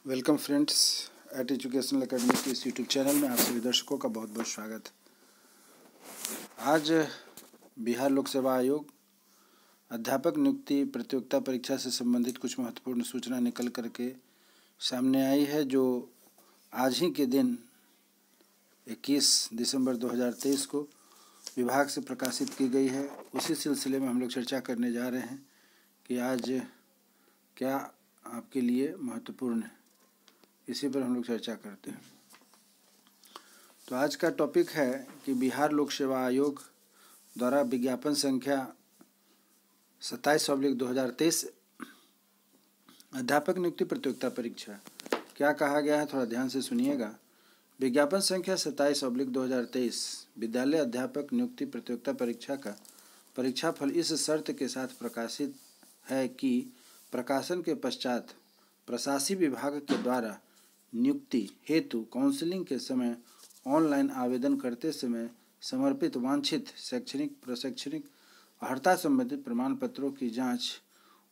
Welcome friends at educational academy के इस YouTube channel में आप सभी दर्शकों का बहुत बहुत स्वागत है। आज बिहार लोक सेवा आयोग अध्यापक नियुक्ति प्रतियोगिता परीक्षा से संबंधित कुछ महत्वपूर्ण सूचना निकल करके सामने आई है, जो आज ही के दिन 21 दिसंबर 2023 को विभाग से प्रकाशित की गई है। उसी सिलसिले में हम लोग चर्चा करने जा रहे हैं कि आज क्या आपके लिए महत्वपूर्ण है, इसी पर हम लोग चर्चा करते हैं। तो आज का टॉपिक है कि बिहार लोक सेवा आयोग द्वारा विज्ञापन संख्या 27/2023 अध्यापक नियुक्ति प्रतियोगिता परीक्षा क्या कहा गया है, थोड़ा ध्यान से सुनिएगा। विज्ञापन संख्या 27/2023 विद्यालय अध्यापक नियुक्ति प्रतियोगिता परीक्षा का परीक्षाफल इस शर्त के साथ प्रकाशित है कि प्रकाशन के पश्चात प्रशासनिक विभाग के द्वारा नियुक्ति हेतु काउंसलिंग के समय ऑनलाइन आवेदन करते समय समर्पित वांछित शैक्षणिक प्रशैक्षणिक अर्हता संबंधित प्रमाण पत्रों की जांच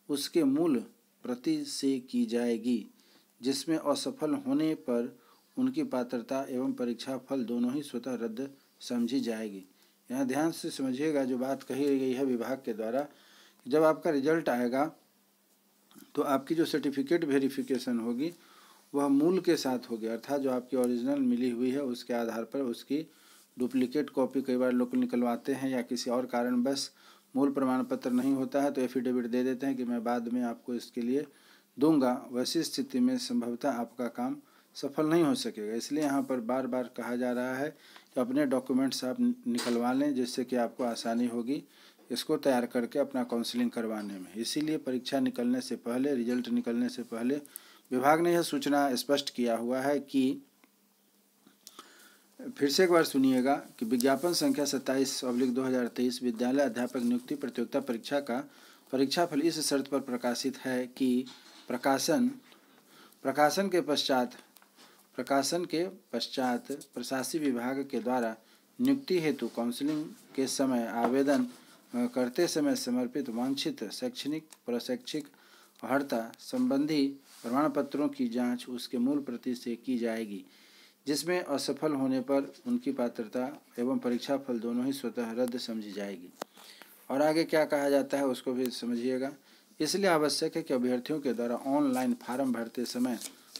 उसके मूल प्रति से की जाएगी, जिसमें असफल होने पर उनकी पात्रता एवं परीक्षा फल दोनों ही स्वतः रद्द समझी जाएगी। यहाँ ध्यान से समझिएगा, जो बात कही गई है विभाग के द्वारा, जब आपका रिजल्ट आएगा तो आपकी जो सर्टिफिकेट वेरिफिकेशन होगी वह मूल के साथ होगी, अर्थात जो आपकी ओरिजिनल मिली हुई है उसके आधार पर उसकी डुप्लीकेट कॉपी कई बार लोग निकलवाते हैं, या किसी और कारणवश मूल प्रमाण पत्र नहीं होता है तो एफिडेविट दे देते हैं कि मैं बाद में आपको इसके लिए दूंगा। वैसी स्थिति में संभवतः आपका काम सफल नहीं हो सकेगा। इसलिए यहाँ पर बार बार कहा जा रहा है कि अपने डॉक्यूमेंट्स आप निकलवा लें, जिससे कि आपको आसानी होगी इसको तैयार करके अपना काउंसलिंग करवाने में। इसीलिए परीक्षा निकलने से पहले, रिजल्ट निकलने से पहले विभाग ने यह सूचना स्पष्ट किया हुआ है कि, फिर से एक बार सुनिएगा, कि विज्ञापन संख्या 27/2023 विद्यालय अध्यापक नियुक्ति प्रतियोगिता परीक्षा का परीक्षाफल इस शर्त पर प्रकाशित है कि प्रकाशन के पश्चात प्रशासनिक विभाग के द्वारा नियुक्ति हेतु काउंसलिंग के समय आवेदन करते समय समर्पित वांछित शैक्षणिक प्रशैक्षिक अर्हता संबंधी प्रमाण पत्रों की जांच उसके मूल प्रति से की जाएगी, जिसमें असफल होने पर उनकी पात्रता एवं परीक्षा फल दोनों ही स्वतः रद्द समझी जाएगी। और आगे क्या कहा जाता है उसको भी समझिएगा। इसलिए आवश्यक है कि अभ्यर्थियों के द्वारा ऑनलाइन फार्म भरते समय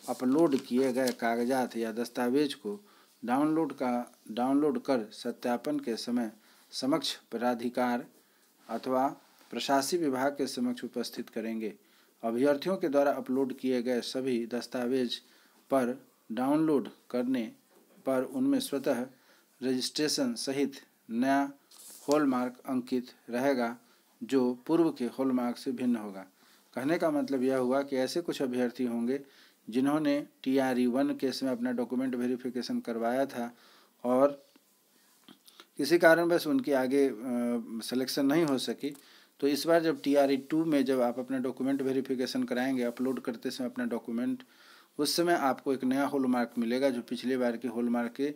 अपलोड किए गए कागजात या दस्तावेज को डाउनलोड कर सत्यापन के समय समक्ष प्राधिकार अथवा प्रशासनिक विभाग के समक्ष उपस्थित करेंगे। अभ्यर्थियों के द्वारा अपलोड किए गए सभी दस्तावेज पर डाउनलोड करने पर उनमें स्वतः रजिस्ट्रेशन सहित नया हॉलमार्क अंकित रहेगा, जो पूर्व के हॉलमार्क से भिन्न होगा। कहने का मतलब यह हुआ कि ऐसे कुछ अभ्यर्थी होंगे जिन्होंने TRE 1 के समय अपना डॉक्यूमेंट वेरिफिकेशन करवाया था और किसी कारणवश उनकी आगे सिलेक्शन नहीं हो सकी, तो इस बार जब TRE 2 में जब आप अपना डॉक्यूमेंट वेरिफिकेशन कराएंगे, अपलोड करते समय अपना डॉक्यूमेंट, उस समय आपको एक नया हॉलमार्क मिलेगा, जो पिछली बार के हॉलमार्क के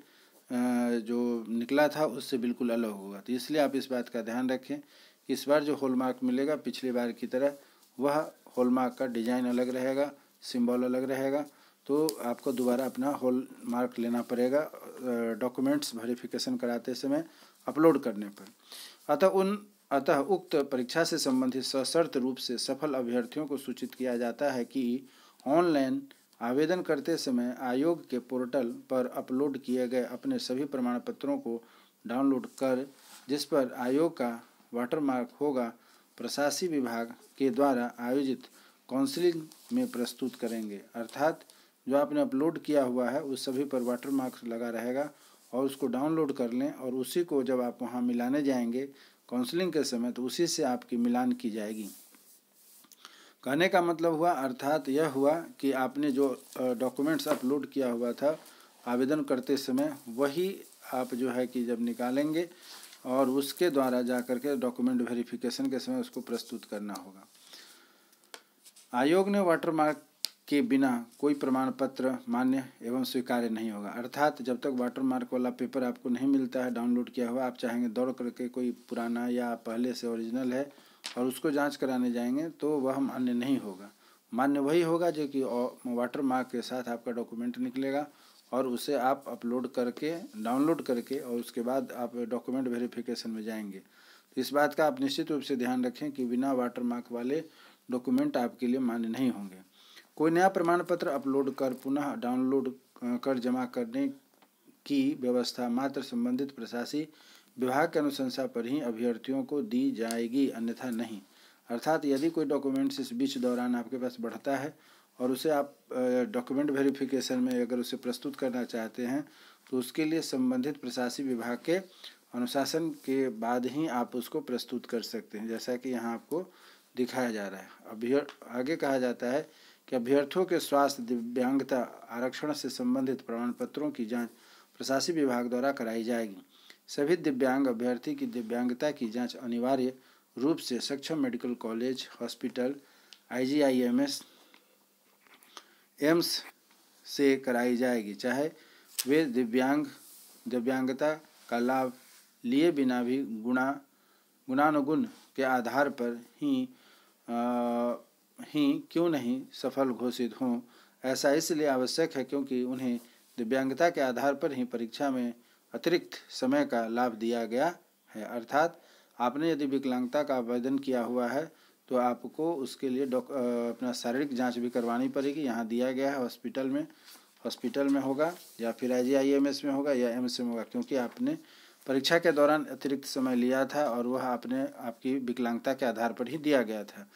जो निकला था उससे बिल्कुल अलग होगा। तो इसलिए आप इस बात का ध्यान रखें कि इस बार जो हॉलमार्क मिलेगा पिछली बार की तरह वह हॉलमार्क का डिज़ाइन अलग रहेगा, सिंबल अलग रहेगा, तो आपको दोबारा अपना हॉलमार्क लेना पड़ेगा डॉक्यूमेंट्स वेरिफिकेशन कराते समय अपलोड करने पर। अतः उक्त परीक्षा से संबंधित सशर्त रूप से सफल अभ्यर्थियों को सूचित किया जाता है कि ऑनलाइन आवेदन करते समय आयोग के पोर्टल पर अपलोड किए गए अपने सभी प्रमाण पत्रों को डाउनलोड कर, जिस पर आयोग का वाटरमार्क होगा, प्रशासनिक विभाग के द्वारा आयोजित काउंसलिंग में प्रस्तुत करेंगे। अर्थात जो आपने अपलोड किया हुआ है उस सभी पर वाटरमार्क लगा रहेगा और उसको डाउनलोड कर लें, और उसी को जब आप वहाँ मिलाने जाएंगे काउंसलिंग के समय तो उसी से आपकी मिलान की जाएगी। कहने का मतलब हुआ, अर्थात यह हुआ कि आपने जो डॉक्यूमेंट्स अपलोड किया हुआ था आवेदन करते समय, वही आप जो है कि जब निकालेंगे और उसके द्वारा जा कर के डॉक्यूमेंट वेरिफिकेशन के समय उसको प्रस्तुत करना होगा। आयोग ने वाटरमार्क के बिना कोई प्रमाण पत्र मान्य एवं स्वीकार्य नहीं होगा। अर्थात जब तक वाटरमार्क वाला पेपर आपको नहीं मिलता है डाउनलोड किया हुआ, आप चाहेंगे दौड़ करके कोई पुराना या पहले से ओरिजिनल है और उसको जांच कराने जाएंगे तो वह मान्य नहीं होगा। मान्य वही होगा जो कि वाटर मार्क के साथ आपका डॉक्यूमेंट निकलेगा और उसे आप अपलोड करके डाउनलोड करके और उसके बाद आप डॉक्यूमेंट वेरिफिकेशन में जाएंगे। तो इस बात का आप निश्चित रूप से ध्यान रखें कि बिना वाटर मार्क वाले डॉक्यूमेंट आपके लिए मान्य नहीं होंगे। कोई नया प्रमाण पत्र अपलोड कर पुनः डाउनलोड कर जमा करने की व्यवस्था मात्र संबंधित प्रशासकीय विभाग के अनुशंसा पर ही अभ्यर्थियों को दी जाएगी, अन्यथा नहीं। अर्थात यदि कोई डॉक्यूमेंट्स इस बीच दौरान आपके पास बढ़ता है और उसे आप डॉक्यूमेंट वेरिफिकेशन में अगर उसे प्रस्तुत करना चाहते हैं तो उसके लिए संबंधित प्रशासकीय विभाग के अनुशासन के बाद ही आप उसको प्रस्तुत कर सकते हैं, जैसा कि यहाँ आपको दिखाया जा रहा है। आगे कहा जाता है कि अभ्यर्थियों के स्वास्थ्य, दिव्यांगता, आरक्षण से संबंधित प्रमाण पत्रों की जांच प्रशासकीय विभाग द्वारा कराई जाएगी। सभी दिव्यांग अभ्यर्थी की दिव्यांगता की जांच अनिवार्य रूप से सक्षम medical college, hospital, IGIMS, AIIMS से कराई जाएगी, चाहे वे दिव्यांगता का लाभ लिए बिना भी गुणानुगुण के आधार पर ही क्यों नहीं सफल घोषित हों। ऐसा इसलिए आवश्यक है क्योंकि उन्हें दिव्यांगता के आधार पर ही परीक्षा में अतिरिक्त समय का लाभ दिया गया है। अर्थात आपने यदि विकलांगता का आवेदन किया हुआ है तो आपको उसके लिए अपना शारीरिक जांच भी करवानी पड़ेगी। यहाँ दिया गया है हॉस्पिटल में होगा या फिर IGIMS में होगा या एम्स में होगा, क्योंकि आपने परीक्षा के दौरान अतिरिक्त समय लिया था और वह आपकी विकलांगता के आधार पर ही दिया गया था।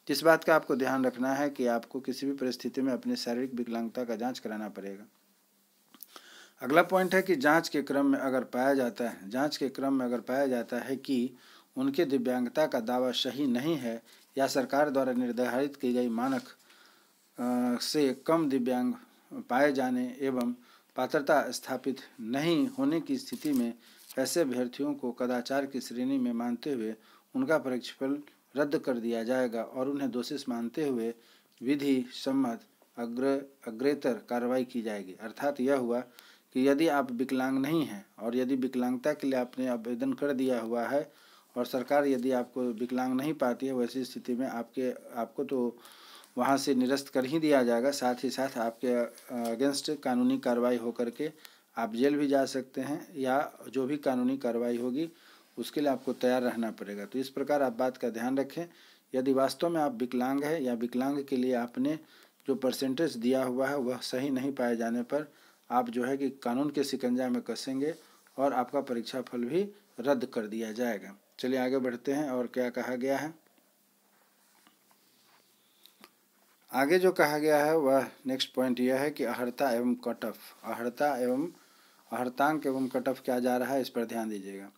इस बात का आपको ध्यान रखना है कि आपको किसी भी परिस्थिति में अपनी शारीरिक विकलांगता का जांच कराना पड़ेगा। अगला पॉइंट है कि जांच के क्रम में अगर पाया जाता है कि उनके दिव्यांगता का दावा सही नहीं है या सरकार द्वारा निर्धारित की गई मानक से कम दिव्यांग पाए जाने एवं पात्रता स्थापित नहीं होने की स्थिति में ऐसे अभ्यर्थियों को कदाचार की श्रेणी में मानते हुए उनका परीक्षाफल रद्द कर दिया जाएगा और उन्हें दोषी मानते हुए विधि सम्मत अग्रेतर कार्रवाई की जाएगी। अर्थात यह हुआ कि यदि आप विकलांग नहीं हैं और यदि विकलांगता के लिए आपने आवेदन कर दिया हुआ है और सरकार यदि आपको विकलांग नहीं पाती है, वैसी स्थिति में आपको तो वहाँ से निरस्त कर ही दिया जाएगा। साथ ही साथ आपके अगेंस्ट कानूनी कार्रवाई हो करके आप जेल भी जा सकते हैं या जो भी कानूनी कार्रवाई होगी उसके लिए आपको तैयार रहना पड़ेगा। तो इस प्रकार आप बात का ध्यान रखें। यदि वास्तव में आप विकलांग हैं या विकलांग के लिए आपने जो परसेंटेज दिया हुआ है वह सही नहीं पाए जाने पर आप जो है कि कानून के शिकंजा में कसेंगे और आपका परीक्षा फल भी रद्द कर दिया जाएगा। चलिए आगे बढ़ते हैं और क्या कहा गया है। आगे जो कहा गया है वह नेक्स्ट पॉइंट यह है कि अहर्ता एवं अहर्तांक एवं कट ऑफ क्या जा रहा है, इस पर ध्यान दीजिएगा।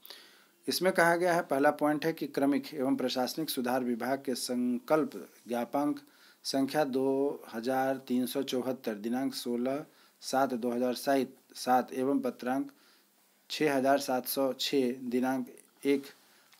इसमें कहा गया है, पहला पॉइंट है कि क्रमिक एवं प्रशासनिक सुधार विभाग के संकल्प ज्ञापांक संख्या 2374 दिनांक 16/7/2007 एवं पत्रांक 6706 दिनांक 1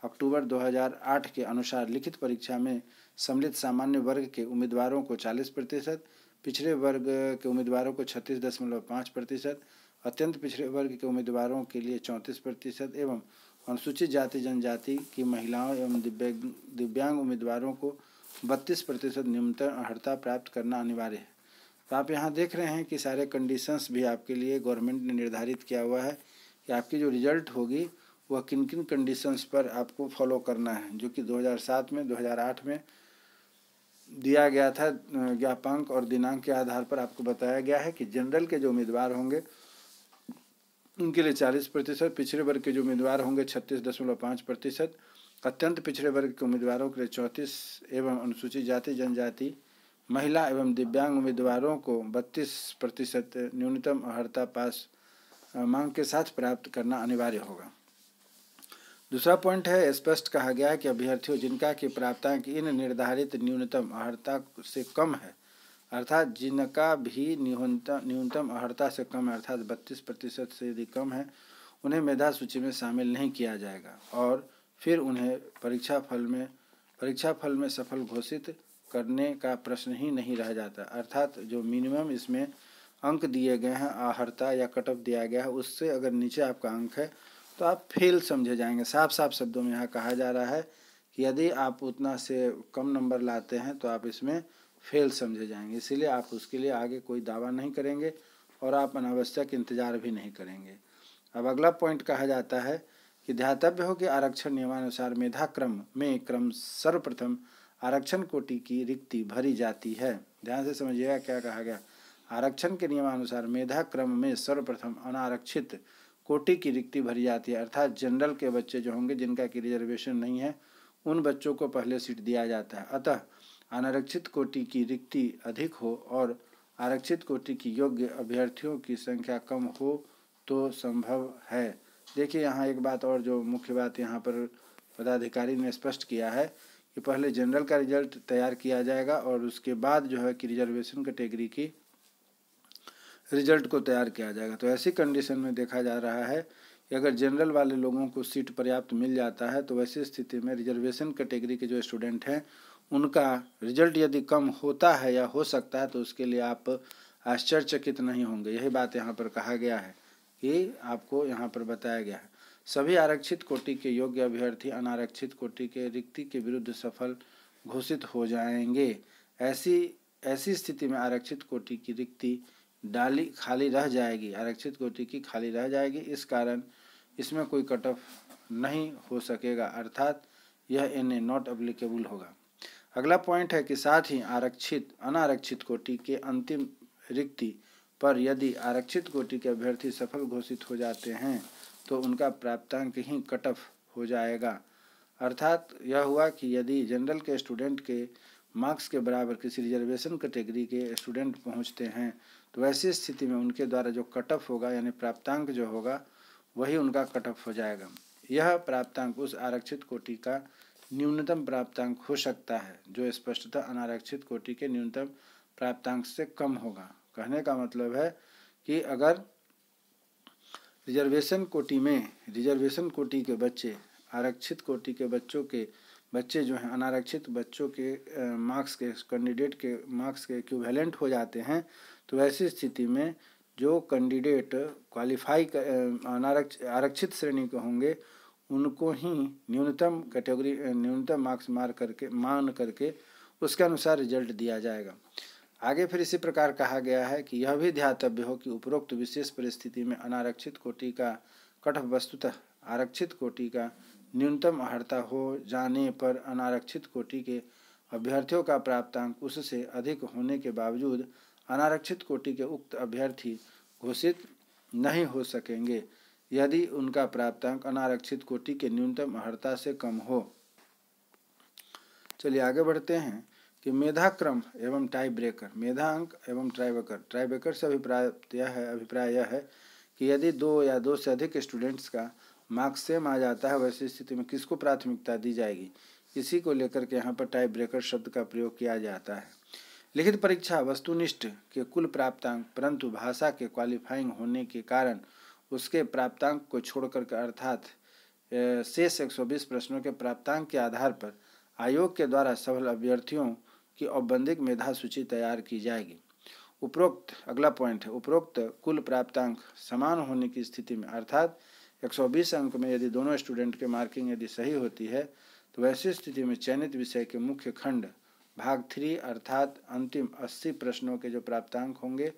अक्टूबर 2008 के अनुसार लिखित परीक्षा में सम्मिलित सामान्य वर्ग के उम्मीदवारों को 40%, पिछड़े वर्ग के उम्मीदवारों को 36.5%, अत्यंत पिछड़े वर्ग के उम्मीदवारों के लिए 34% एवं अनुसूचित जाति जनजाति की महिलाओं एवं दिव्यांग उम्मीदवारों को 32% न्यूनतम अर्हता प्राप्त करना अनिवार्य है। तो आप यहाँ देख रहे हैं कि सारे कंडीशंस भी आपके लिए गवर्नमेंट ने निर्धारित किया हुआ है कि आपकी जो रिजल्ट होगी वह किन किन कंडीशंस पर आपको फॉलो करना है, जो कि 2007 में 2008 में दिया गया था ज्ञापांक और दिनांक के आधार पर आपको बताया गया है कि जनरल के जो उम्मीदवार होंगे उनके लिए 40%, पिछड़े वर्ग के जो उम्मीदवार होंगे 36.5%, अत्यंत पिछड़े वर्ग के उम्मीदवारों के लिए 34% एवं अनुसूचित जाति जनजाति महिला एवं दिव्यांग उम्मीदवारों को 32% न्यूनतम अर्हता पास मांग के साथ प्राप्त करना अनिवार्य होगा। दूसरा पॉइंट है, स्पष्ट कहा गया है कि अभ्यर्थियों जिनका कि प्राप्तांक इन निर्धारित न्यूनतम अर्हता से कम है, अर्थात जिनका भी न्यूनतम अर्हता से कम है अर्थात 32% से यदि कम है, उन्हें मेधा सूची में शामिल नहीं किया जाएगा और फिर उन्हें परीक्षा फल में सफल घोषित करने का प्रश्न ही नहीं रह जाता। अर्थात जो मिनिमम इसमें अंक दिए गए हैं, अर्हता या कट ऑफ दिया गया है, उससे अगर नीचे आपका अंक है तो आप फेल समझे जाएंगे। साफ साफ शब्दों में यहाँ कहा जा रहा है कि यदि आप उतना से कम नंबर लाते हैं तो आप इसमें फेल समझे जाएंगे, इसीलिए आप उसके लिए आगे कोई दावा नहीं करेंगे और आप अनावश्यक इंतजार भी नहीं करेंगे। अब अगला पॉइंट कहा जाता है कि ध्यातव्य हो कि आरक्षण नियमानुसार मेधाक्रम में क्रम सर्वप्रथम आरक्षण कोटि की रिक्ति भरी जाती है। ध्यान से समझिएगा क्या कहा गया। आरक्षण के नियमानुसार मेधा क्रम में सर्वप्रथम अनारक्षित कोटि की रिक्ति भरी जाती है, अर्थात जनरल के बच्चे जो होंगे जिनका की रिजर्वेशन नहीं है उन बच्चों को पहले सीट दिया जाता है। अतः अनारक्षित कोटि की रिक्ति अधिक हो और आरक्षित कोटि की योग्य अभ्यर्थियों की संख्या कम हो तो संभव है। देखिए यहाँ एक बात और जो मुख्य बात यहाँ पर पदाधिकारी ने स्पष्ट किया है कि पहले जनरल का रिजल्ट तैयार किया जाएगा और उसके बाद जो है कि रिजर्वेशन कैटेगरी की रिजल्ट को तैयार किया जाएगा। तो ऐसी कंडीशन में देखा जा रहा है कि अगर जनरल वाले लोगों को सीट पर्याप्त मिल जाता है तो वैसी स्थिति में रिजर्वेशन कैटेगरी के जो स्टूडेंट हैं उनका रिजल्ट यदि कम होता है या हो सकता है तो उसके लिए आप आश्चर्यचकित नहीं होंगे। यही बात यहाँ पर कहा गया है कि आपको यहाँ पर बताया गया है। सभी आरक्षित कोटि के योग्य अभ्यर्थी अनारक्षित कोटि के रिक्ति के विरुद्ध सफल घोषित हो जाएंगे। ऐसी स्थिति में आरक्षित कोटि की रिक्ति खाली रह जाएगी, आरक्षित कोटि की खाली रह जाएगी। इस कारण इसमें कोई कट ऑफ नहीं हो सकेगा, अर्थात यह NA नॉट एप्लीकेबल होगा। अगला पॉइंट है कि साथ ही अनारक्षित कोटि के अंतिम रिक्ति पर यदि आरक्षित कोटि के अभ्यर्थी सफल घोषित हो जाते हैं तो उनका प्राप्तांक ही कट ऑफ हो जाएगा। अर्थात यह हुआ कि यदि जनरल के स्टूडेंट के मार्क्स के बराबर किसी रिजर्वेशन कैटेगरी के स्टूडेंट पहुंचते हैं तो वैसी स्थिति में उनके द्वारा जो कट ऑफ होगा यानी प्राप्तांक जो होगा वही उनका कट ऑफ हो जाएगा। यह प्राप्तांक उस आरक्षित कोटि का न्यूनतम प्राप्तांक हो सकता है जो स्पष्टतः अनारक्षित कोटि के न्यूनतम प्राप्तांक से कम होगा। कहने का मतलब है कि अगर रिजर्वेशन कोटि के बच्चे आरक्षित कोटि के बच्चे जो हैं अनारक्षित बच्चों के मार्क्स के कैंडिडेट के मार्क्स के इक्विवेलेंट हो जाते हैं तो ऐसी स्थिति में जो कैंडिडेट क्वालिफाई आरक्षित श्रेणी के होंगे उनको ही न्यूनतम मार्क्स मान करके उसके अनुसार रिजल्ट दिया जाएगा। आगे फिर इसी प्रकार कहा गया है कि यह भी ध्यातव्य हो कि उपरोक्त विशेष परिस्थिति में अनारक्षित कोटि का कट ऑफ वस्तुतः आरक्षित कोटि का न्यूनतम अर्हता हो जाने पर अनारक्षित कोटि के अभ्यर्थियों का प्राप्तांक उससे अधिक होने के बावजूद अनारक्षित कोटि के उक्त अभ्यर्थी घोषित नहीं हो सकेंगे यदि उनका प्राप्तांक अनारक्षित कोटि के न्यूनतम अर्हता से कम हो। चलिए आगे बढ़ते हैं कि मेधाक्रम एवं टाई ब्रेकर, मेधांक एवं टाई ब्रेकर से अभिप्राय यह है कि यदि 2 या 2 से अधिक स्टूडेंट्स का मार्क्स सेम आ जाता है वैसी स्थिति में किसको प्राथमिकता दी जाएगी, इसी को लेकर के यहाँ पर टाई ब्रेकर शब्द का प्रयोग किया जाता है। लिखित परीक्षा वस्तुनिष्ठ के कुल प्राप्तांक परंतु भाषा के क्वालिफाइंग होने के कारण उसके प्राप्तांक को छोड़कर के अर्थात शेष 120 प्रश्नों के प्राप्तांक के आधार पर आयोग के द्वारा सफल अभ्यर्थियों की औपबंधिक मेधा सूची तैयार की जाएगी। अगला पॉइंट है उपरोक्त कुल प्राप्तांक समान होने की स्थिति में अर्थात 120 अंक में यदि दोनों स्टूडेंट के मार्किंग यदि सही होती है तो वैसी स्थिति में चयनित विषय के मुख्य खंड भाग 3 अर्थात अंतिम 80 प्रश्नों के जो प्राप्तांक होंगे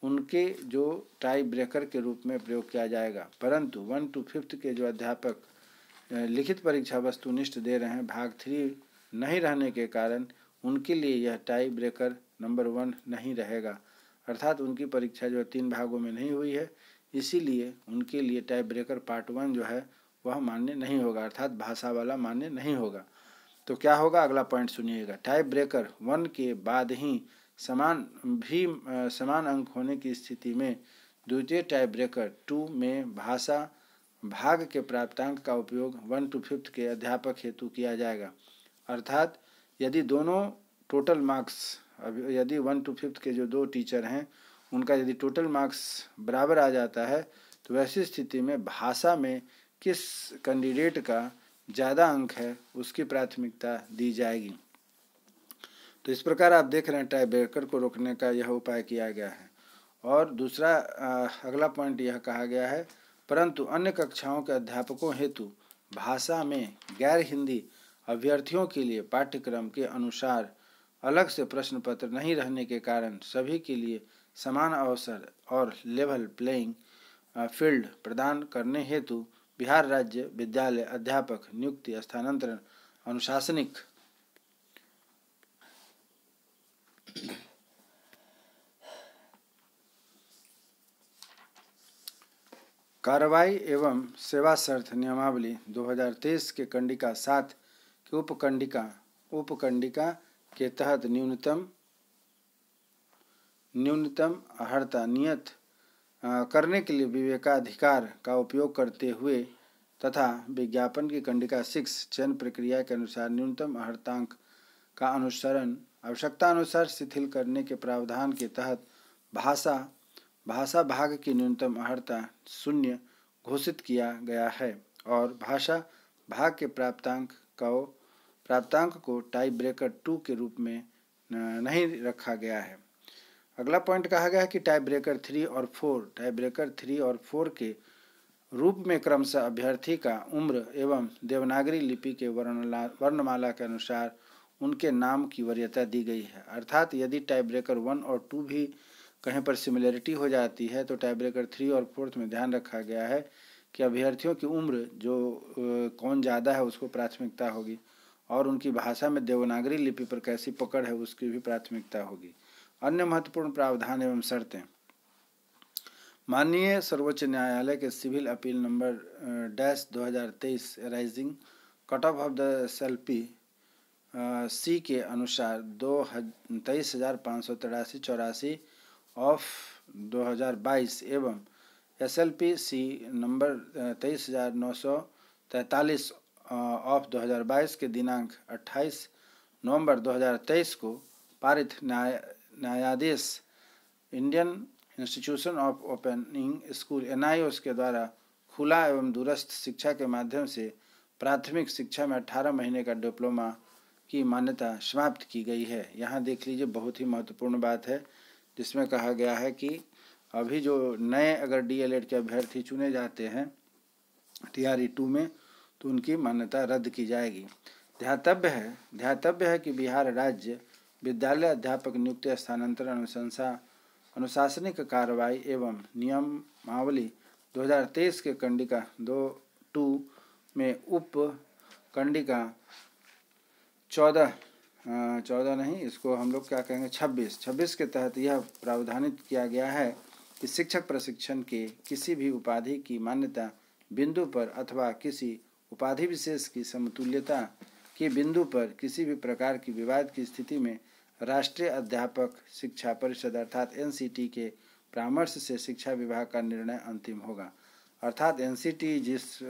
उनके जो टाई ब्रेकर के रूप में प्रयोग किया जाएगा। परंतु 1 to 5 के जो अध्यापक लिखित परीक्षा वस्तुनिष्ठ दे रहे हैं भाग 3 नहीं रहने के कारण उनके लिए यह टाई ब्रेकर नंबर 1 नहीं रहेगा, अर्थात उनकी परीक्षा जो 3 भागों में नहीं हुई है इसीलिए उनके लिए टाई ब्रेकर पार्ट 1 जो है वह मान्य नहीं होगा, अर्थात भाषा वाला मान्य नहीं होगा। तो क्या होगा अगला पॉइंट सुनिएगा। टाई ब्रेकर 1 के बाद ही समान अंक होने की स्थिति में द्वितीय टाई ब्रेकर 2 में भाषा भाग के प्राप्तांक का उपयोग 1 to 5 के अध्यापक हेतु किया जाएगा, अर्थात यदि दोनों टोटल मार्क्स यदि 1 to 5 के जो 2 टीचर हैं उनका यदि टोटल मार्क्स बराबर आ जाता है तो वैसी स्थिति में भाषा में किस कैंडिडेट का ज़्यादा अंक है उसकी प्राथमिकता दी जाएगी। तो इस प्रकार आप देख रहे हैं टाई ब्रेकर को रोकने का यह उपाय किया गया है। और दूसरा अगला पॉइंट यह कहा गया है परंतु अन्य कक्षाओं के अध्यापकों हेतु भाषा में गैर हिंदी अभ्यर्थियों के लिए पाठ्यक्रम के अनुसार अलग से प्रश्न पत्र नहीं रहने के कारण सभी के लिए समान अवसर और लेवल प्लेइंग फील्ड प्रदान करने हेतु बिहार राज्य विद्यालय अध्यापक नियुक्ति स्थानांतरण अनुशासनिक कार्रवाई एवं सेवा शर्त नियमावली 2023 के कंडिका 7 के उपकंडिका के तहत न्यूनतम अर्हता नियत करने के लिए विवेकाधिकार का उपयोग करते हुए तथा विज्ञापन की कंडिका 6 चयन प्रक्रिया के अनुसार न्यूनतम अर्हतांक का अनुसरण आवश्यकता अनुसार शिथिल करने के प्रावधान के तहत भाषा भाग की न्यूनतम अर्हता 0 घोषित किया गया है और भाषा भाग के प्राप्तांक को टाई ब्रेकर 2 के रूप में नहीं रखा गया है। अगला पॉइंट कहा गया है कि टाई ब्रेकर 3 और 4 के रूप में क्रमशः अभ्यर्थी का उम्र एवं देवनागरी लिपि के वर्णमाला के अनुसार उनके नाम की वरीयता दी गई है। अर्थात यदि टाई ब्रेकर 1 और 2 भी कहीं पर सिमिलरिटी हो जाती है तो टाई ब्रेकर 3 और 4 में ध्यान रखा गया है कि अभ्यर्थियों की उम्र जो कौन ज़्यादा है उसको प्राथमिकता होगी और उनकी भाषा में देवनागरी लिपि पर कैसी पकड़ है उसकी भी प्राथमिकता होगी। अन्य महत्वपूर्ण प्रावधान एवं शर्तें माननीय सर्वोच्च न्यायालय के civil appeal number -2023 rising cut off the SLP C के अनुसार 23,583-84 ऑफ 2022 एवं SLP C नंबर 23,943 ऑफ 2022 के दिनांक 28 नवंबर 2023 को पारित न्यायाधीश Indian institution of opening school NIOS के द्वारा खुला एवं दूरस्थ शिक्षा के माध्यम से प्राथमिक शिक्षा में 18 महीने का डिप्लोमा की मान्यता समाप्त की गई है। यहाँ देख लीजिए, बहुत ही महत्वपूर्ण बात है जिसमें कहा गया है कि अभी जो नए अगर DLED के अभ्यर्थी चुने जाते हैं TRE 2 में तो उनकी मान्यता रद्द की जाएगी। ध्यातव्य है कि बिहार राज्य विद्यालय अध्यापक नियुक्ति स्थानांतरण अनुशासनिक कार्रवाई एवं नियमावली 2023 के कंडिका 2 में उप कंडिका 14 नहीं, इसको हम लोग क्या कहेंगे 26 के तहत यह प्रावधानित किया गया है कि शिक्षक प्रशिक्षण के किसी भी उपाधि की मान्यता बिंदु पर अथवा किसी उपाधि विशेष की समतुल्यता के बिंदु पर किसी भी प्रकार की विवाद की स्थिति में राष्ट्रीय अध्यापक शिक्षा परिषद अर्थात NCT के परामर्श से शिक्षा विभाग का निर्णय अंतिम होगा। अर्थात NCT जिस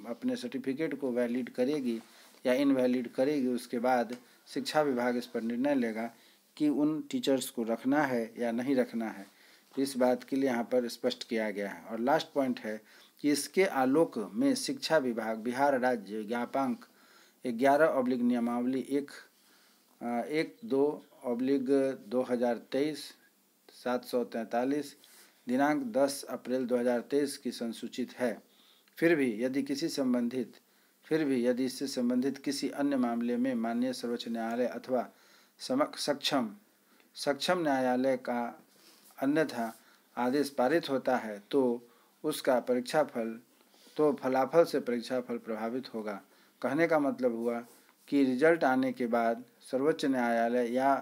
अपने सर्टिफिकेट को वैलिड करेगी या इनवैलिड करेगी उसके बाद शिक्षा विभाग इस पर निर्णय लेगा कि उन टीचर्स को रखना है या नहीं रखना है। तो इस बात के लिए यहाँ पर स्पष्ट किया गया है। और लास्ट पॉइंट है कि इसके आलोक में शिक्षा विभाग बिहार राज्य ज्ञापांक 11/ नियमावली 1/2/2023 743 दिनांक 10 अप्रैल 2023 की संसूचित है। फिर भी यदि इससे संबंधित किसी अन्य मामले में माननीय सर्वोच्च न्यायालय अथवा सक्षम न्यायालय का अन्यथा आदेश पारित होता है तो उसका फलाफल से परीक्षाफल प्रभावित होगा। कहने का मतलब हुआ कि रिजल्ट आने के बाद सर्वोच्च न्यायालय या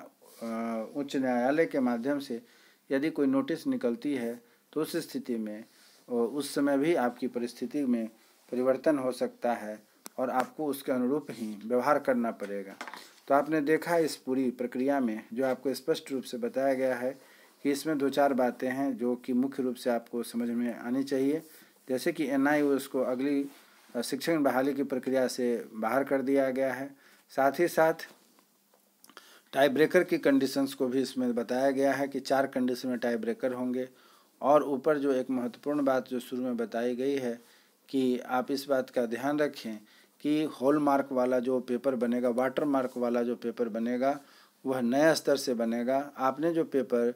उच्च न्यायालय के माध्यम से यदि कोई नोटिस निकलती है तो उस स्थिति में उस समय भी आपकी परिस्थिति में परिवर्तन हो सकता है और आपको उसके अनुरूप ही व्यवहार करना पड़ेगा। तो आपने देखा इस पूरी प्रक्रिया में जो आपको स्पष्ट रूप से बताया गया है कि इसमें 2-4 बातें हैं जो कि मुख्य रूप से आपको समझ में आनी चाहिए। जैसे कि NIOS को अगली शिक्षण बहाली की प्रक्रिया से बाहर कर दिया गया है। साथ ही साथ टाई ब्रेकर की कंडीशंस को भी इसमें बताया गया है कि 4 कंडीशन में टाई ब्रेकर होंगे। और ऊपर जो एक महत्वपूर्ण बात जो शुरू में बताई गई है कि आप इस बात का ध्यान रखें कि हॉल मार्क वाला जो पेपर बनेगा, वाटर मार्क वाला जो पेपर बनेगा वह नया स्तर से बनेगा। आपने जो पेपर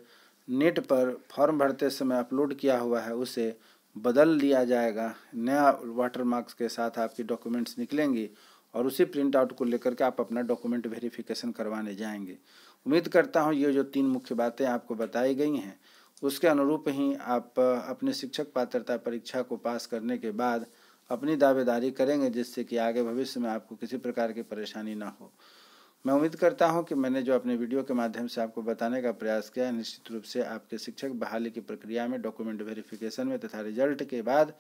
नेट पर फॉर्म भरते समय अपलोड किया हुआ है उसे बदल दिया जाएगा, नया वाटर मार्क्स के साथ आपकी डॉक्यूमेंट्स निकलेंगी और उसी प्रिंट आउट को लेकर के आप अपना डॉक्यूमेंट वेरिफिकेशन करवाने जाएंगे। उम्मीद करता हूँ ये जो 3 मुख्य बातें आपको बताई गई हैं उसके अनुरूप ही आप अपने शिक्षक पात्रता परीक्षा को पास करने के बाद अपनी दावेदारी करेंगे, जिससे कि आगे भविष्य में आपको किसी प्रकार की परेशानी ना हो। मैं उम्मीद करता हूं कि मैंने जो अपने वीडियो के माध्यम से आपको बताने का प्रयास किया है निश्चित रूप से आपके शिक्षक बहाली की प्रक्रिया में, डॉक्यूमेंट वेरिफिकेशन में तथा रिजल्ट के बाद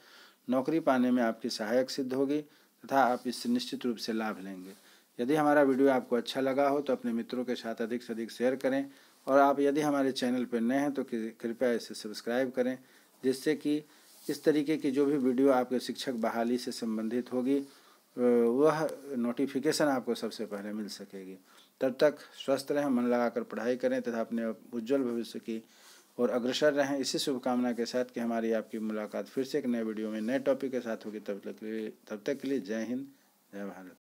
नौकरी पाने में आपकी सहायक सिद्ध होगी तथा आप इससे निश्चित रूप से लाभ लेंगे। यदि हमारा वीडियो आपको अच्छा लगा हो तो अपने मित्रों के साथ अधिक से अधिक शेयर करें, और आप यदि हमारे चैनल पर नए हैं तो कृपया इसे सब्सक्राइब करें, जिससे कि इस तरीके की जो भी वीडियो आपके शिक्षक बहाली से संबंधित होगी वह नोटिफिकेशन आपको सबसे पहले मिल सकेगी। तब तक स्वस्थ रहें, मन लगाकर पढ़ाई करें तथा अपने उज्जवल भविष्य की ओर अग्रसर रहें। इसी शुभकामना के साथ कि हमारी आपकी मुलाकात फिर से एक नए वीडियो में नए टॉपिक के साथ होगी। तब तक के लिए जय हिंद, जय भारत।